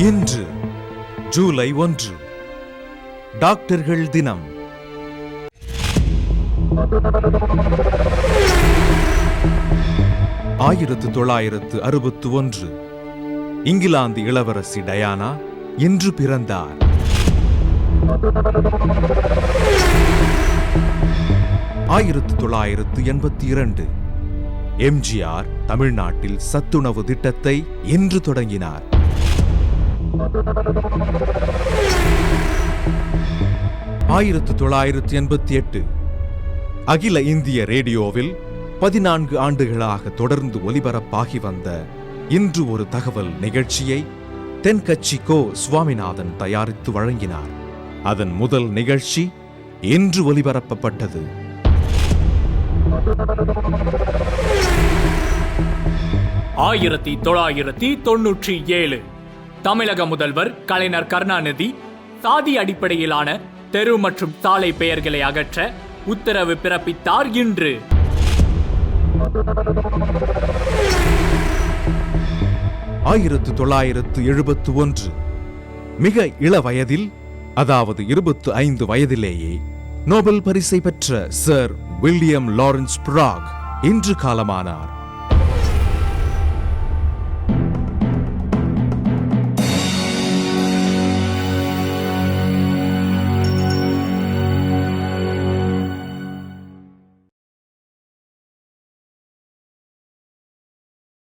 இன்று ஜூலை 1 டாக்டர்கள் தினம். ஆயிரத்து 1961 இங்கிலாந்து இளவரசி டயானா இன்று பிறந்தார். 1982 எம்ஜிஆர் தமிழ்நாட்டில் சத்துணவு திட்டத்தை இன்று தொடங்கினார். 1988 அகில இந்திய ரேடியோவில் 14 ஆண்டுகளாக தொடர்ந்து ஒலிபரப்பாகி வந்த இன்று ஒரு தகவல் நிகழ்ச்சியை தென்கட்சி கோ சுவாமிநாதன் தயாரித்து வழங்கினார். அதன் முதல் நிகழ்ச்சி இன்று ஒலிபரப்பப்பட்டது. 1997 தமிழக முதல்வர் கலைஞர் கருணாநிதி சாதி அடிப்படையிலான தெரு மற்றும் சாலை பெயர்களை அகற்ற உத்தரவு பிறப்பித்தார். இன்று 1971 மிக இள வயதில், அதாவது 25 வயதிலேயே நோபல் பரிசை பெற்ற சர் வில்லியம் லாரன்ஸ் பிராக் இன்று காலமானார்.